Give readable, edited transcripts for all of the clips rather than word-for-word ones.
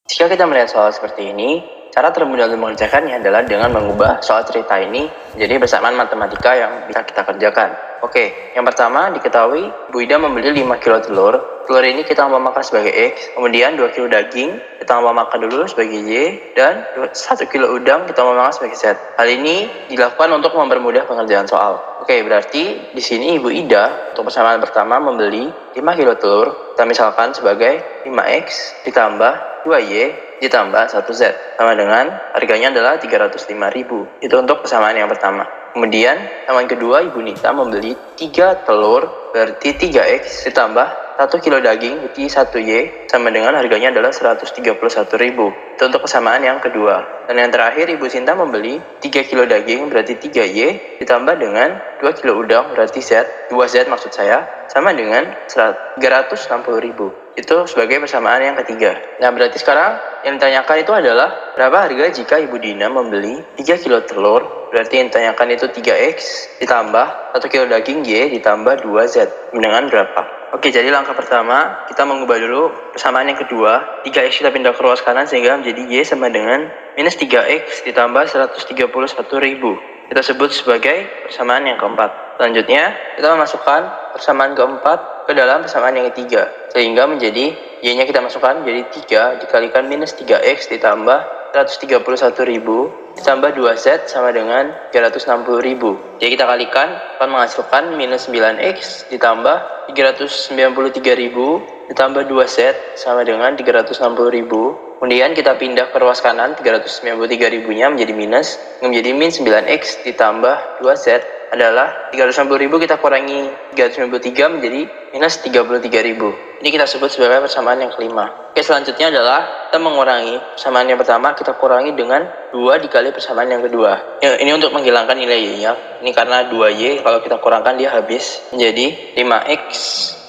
Jika kita melihat soal seperti ini, cara termudah untuk mengerjakannya adalah dengan mengubah soal cerita ini menjadi bersamaan matematika yang bisa kita kerjakan. Oke, yang pertama diketahui Bu Ida membeli 5 kilo telur. Telur ini kita mau makan sebagai X, kemudian 2 kilo daging kita mau makan dulu sebagai Y, dan 1 kilo udang kita mau makan sebagai Z. Hal ini dilakukan untuk mempermudah pengerjaan soal. Oke, berarti di sini Ibu Ida untuk persamaan pertama membeli 5 kilo telur, kita misalkan sebagai 5X ditambah 2Y ditambah 1Z sama dengan harganya adalah 305.000. Itu untuk persamaan yang pertama. Kemudian persamaan kedua, Ibu Nita membeli 3 telur berarti 3X ditambah 1 kilo daging berarti 1Y sama dengan harganya adalah 131.000. Itu untuk persamaan yang kedua. Dan yang terakhir, Ibu Sinta membeli 3 kilo daging berarti 3Y ditambah dengan 2 kilo udang berarti Z, 2Z maksud saya, sama dengan 360.000. Itu sebagai persamaan yang ketiga. Nah, berarti sekarang yang ditanyakan itu adalah berapa harga jika Ibu Dina membeli 3 kilo telur, berarti yang ditanyakan itu 3X ditambah 1 kilo daging Y ditambah 2Z dengan berapa? Oke, jadi langkah pertama kita mengubah dulu persamaan yang kedua. 3X kita pindah ke ruas kanan sehingga menjadi Y sama dengan minus 3X ditambah 131.000. Kita sebut sebagai persamaan yang keempat. Selanjutnya, kita memasukkan persamaan keempat ke dalam persamaan yang ketiga. Sehingga menjadi Y-nya kita masukkan menjadi 3 dikalikan minus 3X ditambah 131.000 ditambah 2Z sama dengan 360.000. Jadi kita kalikan akan menghasilkan minus 9X ditambah 393.000 ditambah 2Z sama dengan 360.000. Kemudian kita pindah ke ruas kanan, 393.000-nya menjadi minus, menjadi min 9X ditambah 2Z adalah 360.000 kita kurangi 393 menjadi minus 33.000. Ini kita sebut sebagai persamaan yang kelima. Oke, selanjutnya adalah kita mengurangi persamaan yang pertama, kita kurangi dengan 2 dikali persamaan yang kedua. Ya, ini untuk menghilangkan nilai Y-nya. Ini karena 2Y kalau kita kurangkan dia habis menjadi 5X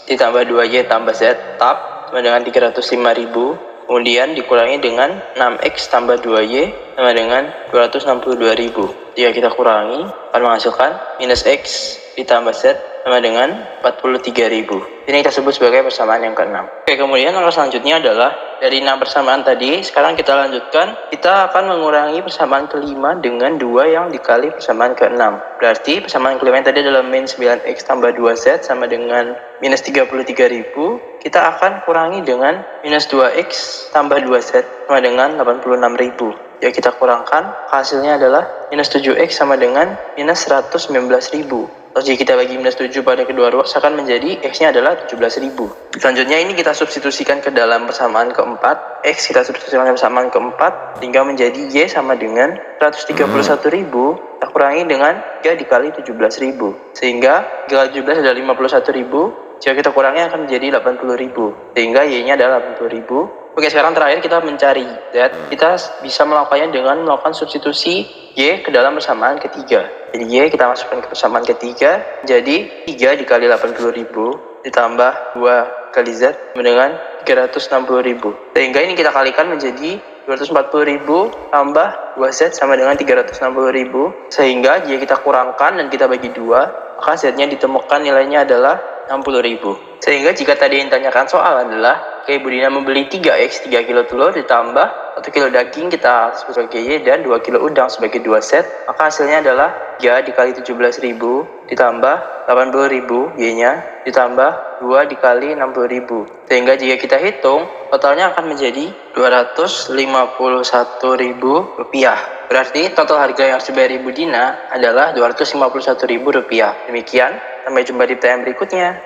ditambah 2Y tambah Z tetap sama dengan 305.000. Kemudian dikurangi dengan 6X tambah 2Y sama dengan 262.000. Jika kita kurangi akan menghasilkan minus X ditambah Z sama dengan 43.000. Ini kita sebut sebagai persamaan yang keenam. Oke, kemudian langkah selanjutnya adalah dari 6 persamaan tadi, sekarang kita lanjutkan. Kita akan mengurangi persamaan kelima dengan 2 yang dikali persamaan keenam. Berarti persamaan kelima yang tadi adalah min 9X tambah 2Z sama dengan minus 33.000. Kita akan kurangi dengan minus 2X tambah 2Z sama dengan 86.000. Ya, kita kurangkan, hasilnya adalah minus 7X sama dengan minus 119.000. Terus jika kita bagi minus 7 pada kedua ruas akan menjadi X-nya adalah 17.000. Selanjutnya ini kita substitusikan ke dalam persamaan keempat. X kita substitusikan ke persamaan keempat hingga menjadi Y sama dengan 131.000. Kita kurangi dengan 3 dikali 17.000. Sehingga 3 kali 17 adalah 51.000. Jika kita kurangi akan menjadi 80.000. Sehingga Y-nya adalah 80.000. Oke, sekarang terakhir kita mencari Z. Kita bisa melakukannya dengan melakukan substitusi Y ke dalam persamaan ketiga. Jadi Y kita masukkan ke persamaan ketiga, jadi 3 dikali 80.000 ditambah 2 kali Z dengan 360.000. Sehingga ini kita kalikan menjadi 240.000 tambah 2Z sama dengan 360.000. Sehingga jika kita kurangkan dan kita bagi 2, maka Z-nya ditemukan nilainya adalah 60.000. Sehingga jika tadi yang ditanyakan soal adalah Ibu Dina membeli 3X 3 kilo telur ditambah 1 kilo daging kita sebagai Y dan 2 kilo udang sebagai 2Z, maka hasilnya adalah 3 dikali 17.000 ditambah 80.000 Y-nya ditambah 2 dikali 60.000. Sehingga jika kita hitung totalnya akan menjadi 251.000 rupiah. Berarti total harga yang harus dibayar Ibu Dina adalah 251.000 rupiah. Demikian, sampai jumpa di pertanyaan berikutnya.